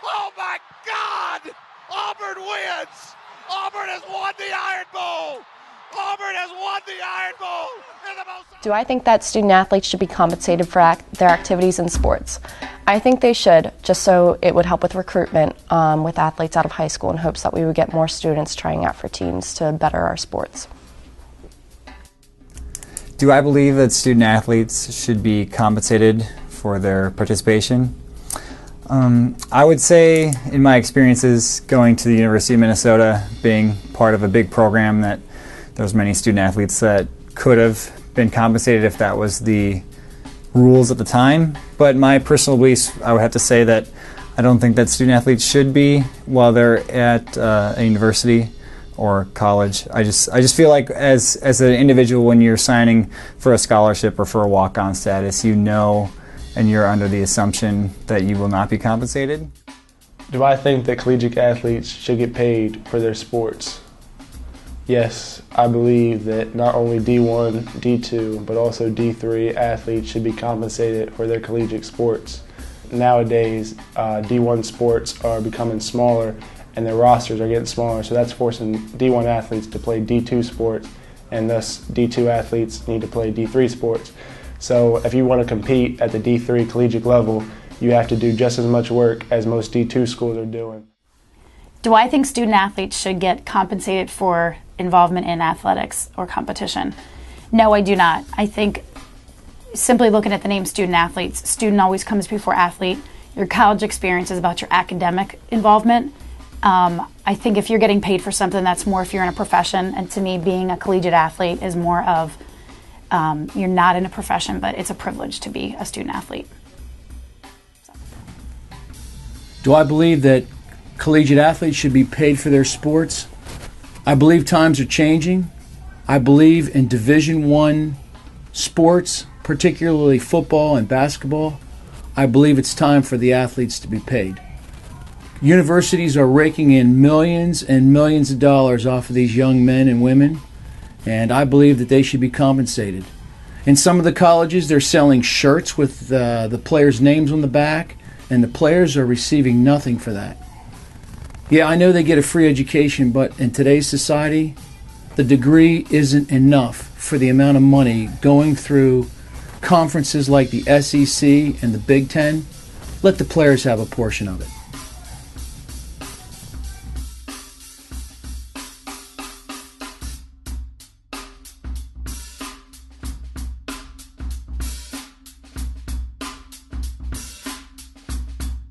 Oh my God! Auburn wins! Auburn has won the Iron Bowl! Auburn has won the Iron Bowl! Do I think that student athletes should be compensated for their activities in sports? I think they should, just so it would help with recruitment with athletes out of high school in hopes that we would get more students trying out for teams to better our sports. Do I believe that student athletes should be compensated for their participation? I would say, in my experiences going to the University of Minnesota, being part of a big program, that there's many student athletes that could have been compensated if that was the rules at the time. But my personal beliefs, I would have to say that I don't think that student athletes should be while they're at a university or college. I just feel like as an individual, when you're signing for a scholarship or for a walk-on status, you know and you're under the assumption that you will not be compensated. Do I think that collegiate athletes should get paid for their sports? Yes, I believe that not only D1, D2, but also D3 athletes should be compensated for their collegiate sports. Nowadays, D1 sports are becoming smaller and their rosters are getting smaller, so that's forcing D1 athletes to play D2 sports, and thus D2 athletes need to play D3 sports. So if you want to compete at the D3 collegiate level, you have to do just as much work as most D2 schools are doing. Do I think student athletes should get compensated for involvement in athletics or competition? No, I do not. I think simply looking at the name student athletes, student always comes before athlete. Your college experience is about your academic involvement. I think if you're getting paid for something, that's more if you're in a profession, and to me, being a collegiate athlete is more of you're not in a profession, but it's a privilege to be a student athlete. Do I believe that collegiate athletes should be paid for their sports? I believe times are changing. I believe in Division I sports, particularly football and basketball. I believe it's time for the athletes to be paid. Universities are raking in millions and millions of dollars off of these young men and women, and I believe that they should be compensated. In some of the colleges, they're selling shirts with the players' names on the back, and the players are receiving nothing for that. Yeah, I know they get a free education, but in today's society, the degree isn't enough for the amount of money going through conferences like the SEC and the Big Ten. Let the players have a portion of it.